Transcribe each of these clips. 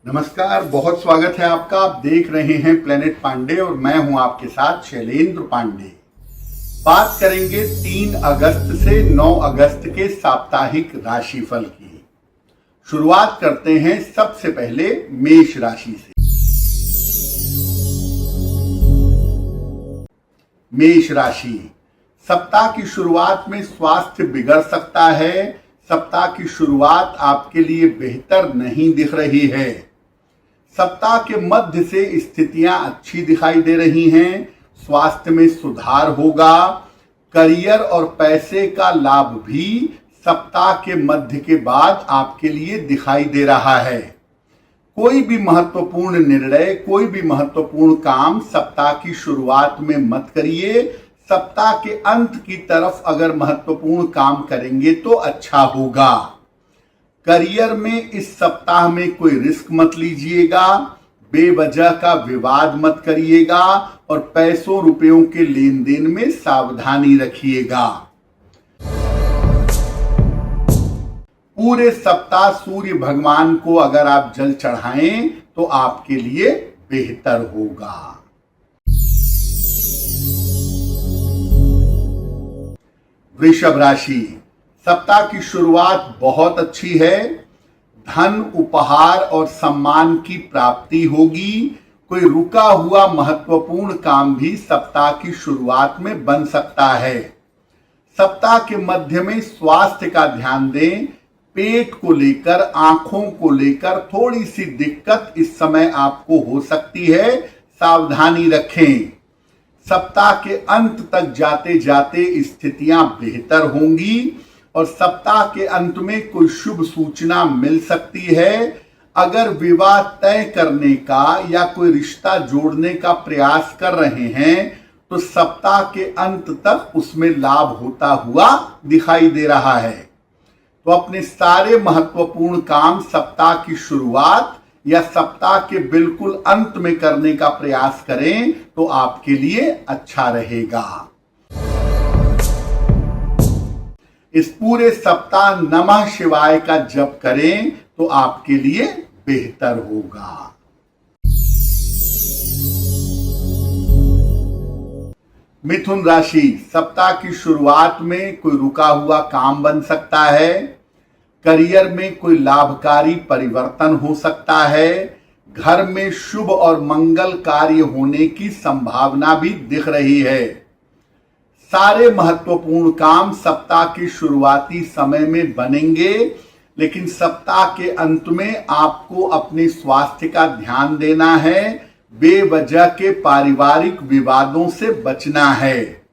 नमस्कार, बहुत स्वागत है आपका। आप देख रहे हैं प्लेनेट पांडे और मैं हूं आपके साथ शैलेंद्र पांडे। बात करेंगे 3 अगस्त से 9 अगस्त के साप्ताहिक राशिफल की। शुरुआत करते हैं सबसे पहले मेष राशि से। मेष राशि, सप्ताह की शुरुआत में स्वास्थ्य बिगड़ सकता है। सप्ताह की शुरुआत आपके लिए बेहतर नहीं दिख रही है। सप्ताह के मध्य से स्थितियां अच्छी दिखाई दे रही हैं। स्वास्थ्य में सुधार होगा। करियर और पैसे का लाभ भी सप्ताह के मध्य के बाद आपके लिए दिखाई दे रहा है। कोई भी महत्वपूर्ण निर्णय, कोई भी महत्वपूर्ण काम सप्ताह की शुरुआत में मत करिए। सप्ताह के अंत की तरफ अगर महत्वपूर्ण काम करेंगे तो अच्छा होगा। करियर में इस सप्ताह में कोई रिस्क मत लीजिएगा। बेवजह का विवाद मत करिएगा और पैसों रुपयों के लेन देन में सावधानी रखिएगा। पूरे सप्ताह सूर्य भगवान को अगर आप जल चढ़ाएं तो आपके लिए बेहतर होगा। वृषभ राशि, सप्ताह की शुरुआत बहुत अच्छी है। धन, उपहार और सम्मान की प्राप्ति होगी। कोई रुका हुआ महत्वपूर्ण काम भी सप्ताह की शुरुआत में बन सकता है। सप्ताह के मध्य में स्वास्थ्य का ध्यान दें। पेट को लेकर, आंखों को लेकर थोड़ी सी दिक्कत इस समय आपको हो सकती है, सावधानी रखें। सप्ताह के अंत तक जाते जाते स्थितियां बेहतर होंगी और सप्ताह के अंत में कोई शुभ सूचना मिल सकती है। अगर विवाह तय करने का या कोई रिश्ता जोड़ने का प्रयास कर रहे हैं तो सप्ताह के अंत तक उसमें लाभ होता हुआ दिखाई दे रहा है। तो अपने सारे महत्वपूर्ण काम सप्ताह की शुरुआत या सप्ताह के बिल्कुल अंत में करने का प्रयास करें तो आपके लिए अच्छा रहेगा। इस पूरे सप्ताह नमः शिवाय का जप करें तो आपके लिए बेहतर होगा। मिथुन राशि, सप्ताह की शुरुआत में कोई रुका हुआ काम बन सकता है। करियर में कोई लाभकारी परिवर्तन हो सकता है। घर में शुभ और मंगल कार्य होने की संभावना भी दिख रही है। सारे महत्वपूर्ण काम सप्ताह के शुरुआती समय में बनेंगे, लेकिन सप्ताह के अंत में आपको अपने स्वास्थ्य का ध्यान देना है। बेवजह के पारिवारिक विवादों से बचना है।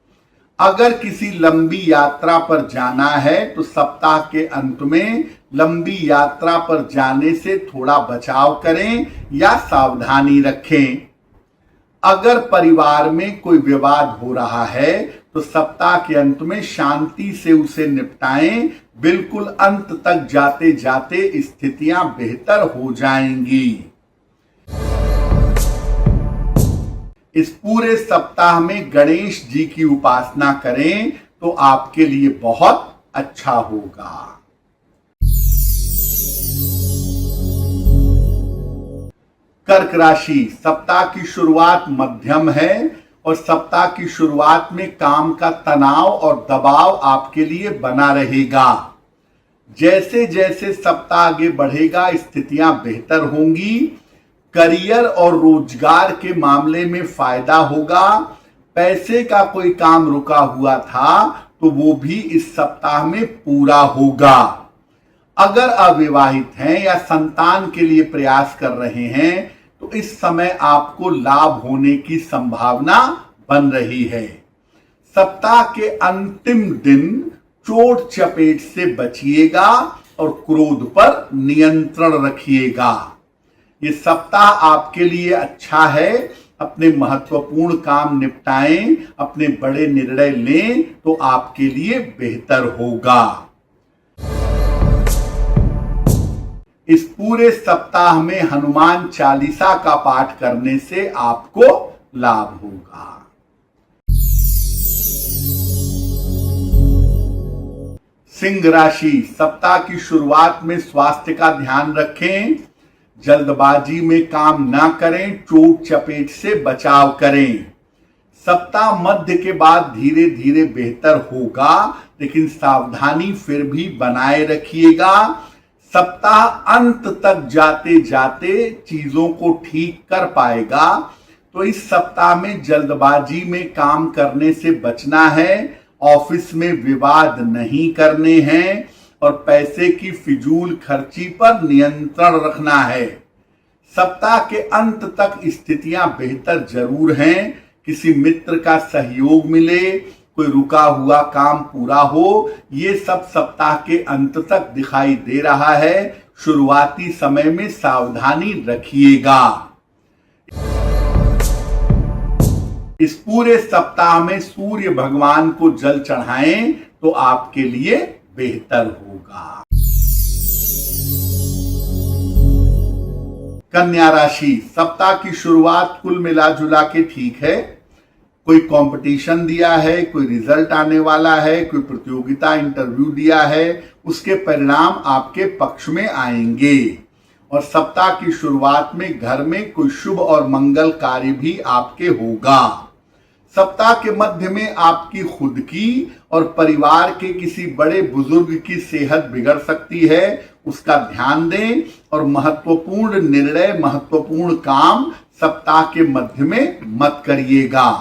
अगर किसी लंबी यात्रा पर जाना है तो सप्ताह के अंत में लंबी यात्रा पर जाने से थोड़ा बचाव करें या सावधानी रखें। अगर परिवार में कोई विवाद हो रहा है तो सप्ताह के अंत में शांति से उसे निपटाएं। बिल्कुल अंत तक जाते जाते स्थितियां बेहतर हो जाएंगी। इस पूरे सप्ताह में गणेश जी की उपासना करें तो आपके लिए बहुत अच्छा होगा। कर्क राशि, सप्ताह की शुरुआत मध्यम है और सप्ताह की शुरुआत में काम का तनाव और दबाव आपके लिए बना रहेगा। जैसे जैसे सप्ताह आगे बढ़ेगा स्थितियां बेहतर होंगी। करियर और रोजगार के मामले में फायदा होगा। पैसे का कोई काम रुका हुआ था तो वो भी इस सप्ताह में पूरा होगा। अगर अविवाहित हैं या संतान के लिए प्रयास कर रहे हैं तो इस समय आपको लाभ होने की संभावना बन रही है। सप्ताह के अंतिम दिन चोट चपेट से बचिएगा और क्रोध पर नियंत्रण रखिएगा। ये सप्ताह आपके लिए अच्छा है। अपने महत्वपूर्ण काम निपटाएं, अपने बड़े निर्णय लें तो आपके लिए बेहतर होगा। इस पूरे सप्ताह में हनुमान चालीसा का पाठ करने से आपको लाभ होगा। सिंह राशि, सप्ताह की शुरुआत में स्वास्थ्य का ध्यान रखें। जल्दबाजी में काम ना करें, चोट चपेट से बचाव करें। सप्ताह मध्य के बाद धीरे धीरे बेहतर होगा, लेकिन सावधानी फिर भी बनाए रखिएगा। सप्ताह अंत तक जाते जाते चीजों को ठीक कर पाएगा। तो इस सप्ताह में जल्दबाजी में काम करने से बचना है, ऑफिस में विवाद नहीं करने हैं और पैसे की फिजूल खर्ची पर नियंत्रण रखना है। सप्ताह के अंत तक स्थितियां बेहतर जरूर हैं। किसी मित्र का सहयोग मिले, कोई रुका हुआ काम पूरा हो, ये सब सप्ताह के अंत तक दिखाई दे रहा है। शुरुआती समय में सावधानी रखिएगा। इस पूरे सप्ताह में सूर्य भगवान को जल चढ़ाएं तो आपके लिए बेहतर होगा। कन्या राशि, सप्ताह की शुरुआत कुल मिला जुला के ठीक है। कोई कंपटीशन दिया है, कोई रिजल्ट आने वाला है, कोई प्रतियोगिता इंटरव्यू दिया है, उसके परिणाम आपके पक्ष में आएंगे। और सप्ताह की शुरुआत में घर में कोई शुभ और मंगल कार्य भी आपके होगा। सप्ताह के मध्य में आपकी खुद की और परिवार के किसी बड़े बुजुर्ग की सेहत बिगड़ सकती है, उसका ध्यान दें। और महत्वपूर्ण निर्णय, महत्वपूर्ण काम सप्ताह के मध्य में मत करिएगा।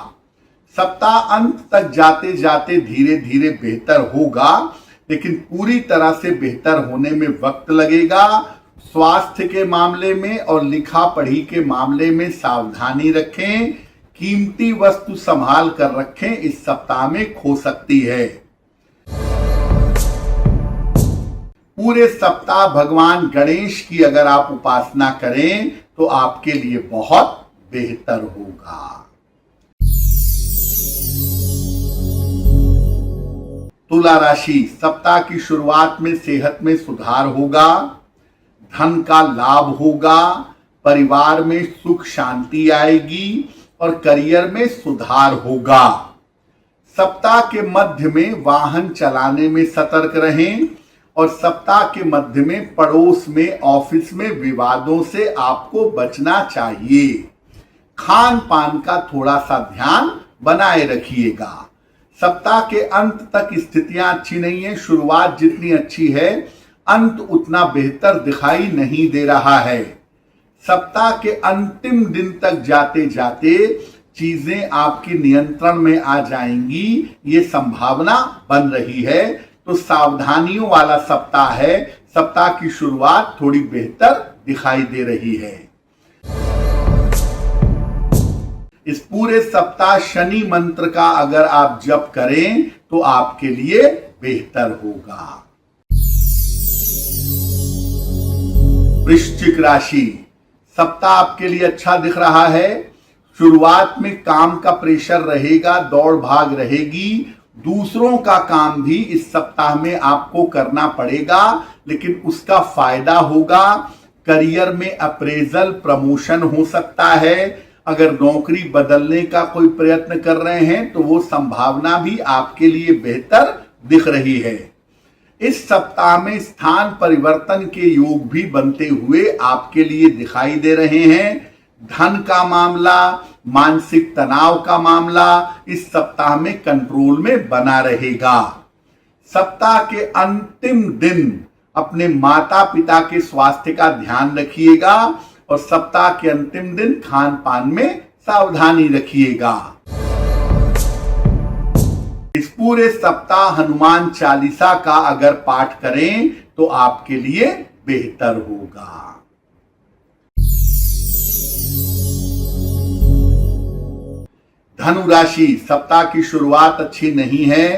सप्ताह अंत तक जाते जाते धीरे धीरे बेहतर होगा, लेकिन पूरी तरह से बेहतर होने में वक्त लगेगा। स्वास्थ्य के मामले में और लिखा पढ़ी के मामले में सावधानी रखें। कीमती वस्तु संभाल कर रखें, इस सप्ताह में खो सकती है। पूरे सप्ताह भगवान गणेश की अगर आप उपासना करें तो आपके लिए बहुत बेहतर होगा। तुला राशि, सप्ताह की शुरुआत में सेहत में सुधार होगा, धन का लाभ होगा, परिवार में सुख शांति आएगी और करियर में सुधार होगा। सप्ताह के मध्य में वाहन चलाने में सतर्क रहें और सप्ताह के मध्य में पड़ोस में, ऑफिस में विवादों से आपको बचना चाहिए। खान पान का थोड़ा सा ध्यान बनाए रखिएगा। सप्ताह के अंत तक स्थितियां अच्छी नहीं है। शुरुआत जितनी अच्छी है, अंत उतना बेहतर दिखाई नहीं दे रहा है। सप्ताह के अंतिम दिन तक जाते जाते चीजें आपके नियंत्रण में आ जाएंगी, ये संभावना बन रही है। तो सावधानियों वाला सप्ताह है। सप्ताह की शुरुआत थोड़ी बेहतर दिखाई दे रही है। इस पूरे सप्ताह शनि मंत्र का अगर आप जप करें तो आपके लिए बेहतर होगा। वृश्चिक राशि, सप्ताह आपके लिए अच्छा दिख रहा है। शुरुआत में काम का प्रेशर रहेगा, दौड़ भाग रहेगी। दूसरों का काम भी इस सप्ताह में आपको करना पड़ेगा, लेकिन उसका फायदा होगा। करियर में अप्रेजल, प्रमोशन हो सकता है। अगर नौकरी बदलने का कोई प्रयत्न कर रहे हैं तो वो संभावना भी आपके लिए बेहतर दिख रही है। इस सप्ताह में स्थान परिवर्तन के योग भी बनते हुए आपके लिए दिखाई दे रहे हैं। धन का मामला, मानसिक तनाव का मामला इस सप्ताह में कंट्रोल में बना रहेगा। सप्ताह के अंतिम दिन अपने माता पिता के स्वास्थ्य का ध्यान रखिएगा और सप्ताह के अंतिम दिन खान पान में सावधानी रखिएगा। इस पूरे सप्ताह हनुमान चालीसा का अगर पाठ करें तो आपके लिए बेहतर होगा। धनु राशि, सप्ताह की शुरुआत अच्छी नहीं है।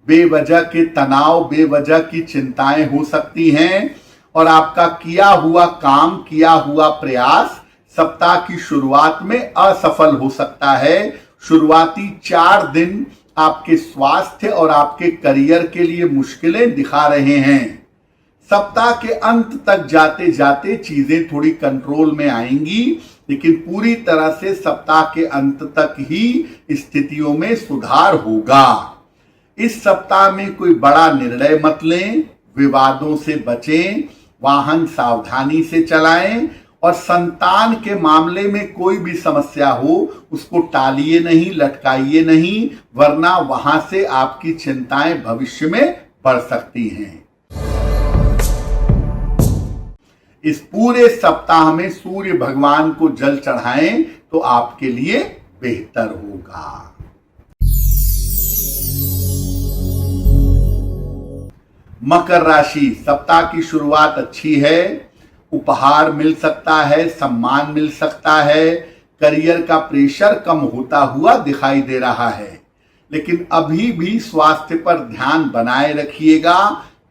बेवजह के तनाव, बेवजह की चिंताएं हो सकती हैं और आपका किया हुआ काम, किया हुआ प्रयास सप्ताह की शुरुआत में असफल हो सकता है। शुरुआती 4 दिन आपके स्वास्थ्य और आपके करियर के लिए मुश्किलें दिखा रहे हैं। सप्ताह के अंत तक जाते जाते चीजें थोड़ी कंट्रोल में आएंगी, लेकिन पूरी तरह से सप्ताह के अंत तक ही स्थितियों में सुधार होगा। इस सप्ताह में कोई बड़ा निर्णय मत लें, विवादों से बचें, वाहन सावधानी से चलाएं और संतान के मामले में कोई भी समस्या हो उसको टालिए नहीं, लटकाइए नहीं, वरना वहां से आपकी चिंताएं भविष्य में बढ़ सकती हैं। इस पूरे सप्ताह में सूर्य भगवान को जल चढ़ाएं तो आपके लिए बेहतर होगा। मकर राशि, सप्ताह की शुरुआत अच्छी है। उपहार मिल सकता है, सम्मान मिल सकता है, करियर का प्रेशर कम होता हुआ दिखाई दे रहा है, लेकिन अभी भी स्वास्थ्य पर ध्यान बनाए रखिएगा,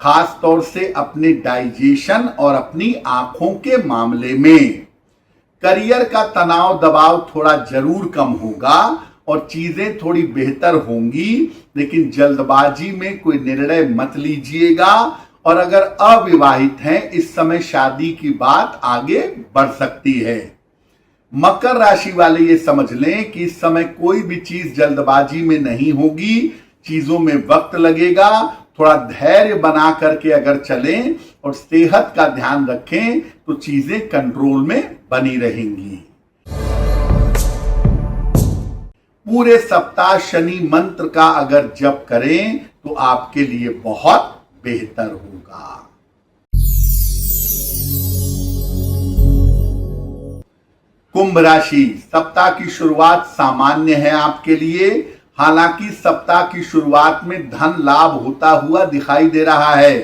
खास तौर से अपने डाइजेशन और अपनी आंखों के मामले में। करियर का तनाव दबाव थोड़ा जरूर कम होगा और चीजें थोड़ी बेहतर होंगी, लेकिन जल्दबाजी में कोई निर्णय मत लीजिएगा। और अगर अविवाहित हैं, इस समय शादी की बात आगे बढ़ सकती है। मकर राशि वाले ये समझ लें कि इस समय कोई भी चीज जल्दबाजी में नहीं होगी, चीजों में वक्त लगेगा। थोड़ा धैर्य बना करके अगर चलें और सेहत का ध्यान रखें तो चीजें कंट्रोल में बनी रहेंगी। पूरे सप्ताह शनि मंत्र का अगर जप करें तो आपके लिए बहुत बेहतर होगा। कुंभ राशि, सप्ताह की शुरुआत सामान्य है आपके लिए, हालांकि सप्ताह की शुरुआत में धन लाभ होता हुआ दिखाई दे रहा है।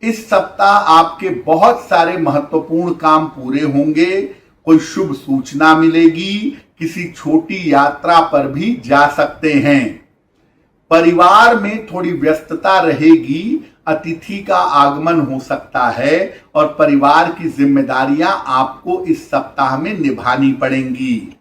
इस सप्ताह आपके बहुत सारे महत्वपूर्ण काम पूरे होंगे, कोई शुभ सूचना मिलेगी, किसी छोटी यात्रा पर भी जा सकते हैं। परिवार में थोड़ी व्यस्तता रहेगी, अतिथि का आगमन हो सकता है और परिवार की जिम्मेदारियां आपको इस सप्ताह में निभानी पड़ेंगी।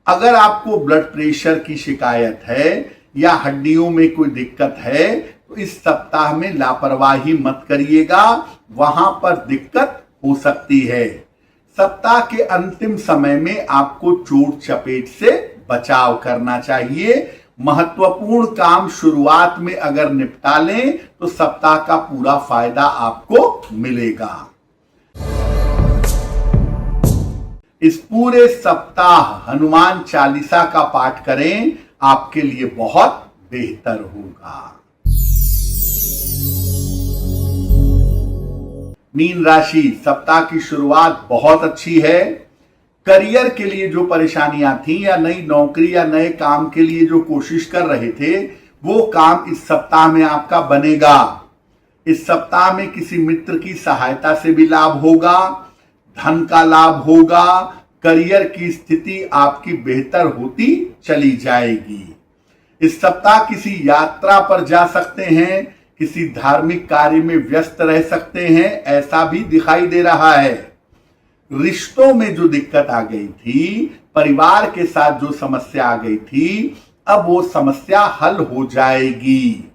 अगर आपको ब्लड प्रेशर की शिकायत है या हड्डियों में कोई दिक्कत है तो इस सप्ताह में लापरवाही मत करिएगा, वहां पर दिक्कत हो सकती है। सप्ताह के अंतिम समय में आपको चोट चपेट से बचाव करना चाहिए। महत्वपूर्ण काम शुरुआत में अगर निपटा लें तो सप्ताह का पूरा फायदा आपको मिलेगा। इस पूरे सप्ताह हनुमान चालीसा का पाठ करें, आपके लिए बहुत बेहतर होगा। मीन राशि, सप्ताह की शुरुआत बहुत अच्छी है। करियर के लिए जो परेशानियां थी या नई नौकरी या नए काम के लिए जो कोशिश कर रहे थे, वो काम इस सप्ताह में आपका बनेगा। इस सप्ताह में किसी मित्र की सहायता से भी लाभ होगा, धन का लाभ होगा, करियर की स्थिति आपकी बेहतर होती चली जाएगी। इस सप्ताह किसी यात्रा पर जा सकते हैं, किसी धार्मिक कार्य में व्यस्त रह सकते हैं, ऐसा भी दिखाई दे रहा है। रिश्तों में जो दिक्कत आ गई थी, परिवार के साथ जो समस्या आ गई थी, अब वो समस्या हल हो जाएगी।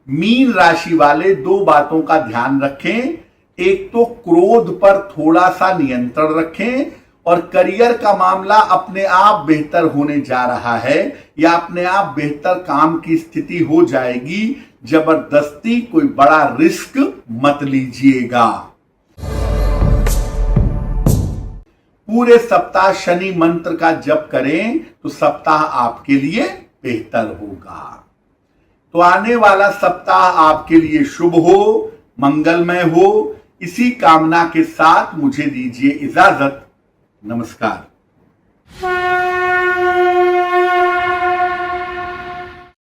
मीन राशि वाले दो बातों का ध्यान रखें, एक तो क्रोध पर थोड़ा सा नियंत्रण रखें और करियर का मामला अपने आप बेहतर होने जा रहा है या अपने आप बेहतर काम की स्थिति हो जाएगी। जबरदस्ती कोई बड़ा रिस्क मत लीजिएगा। पूरे सप्ताह शनि मंत्र का जप करें तो सप्ताह आपके लिए बेहतर होगा। तो आने वाला सप्ताह आपके लिए शुभ हो, मंगलमय हो, इसी कामना के साथ मुझे दीजिए इजाजत। नमस्कार।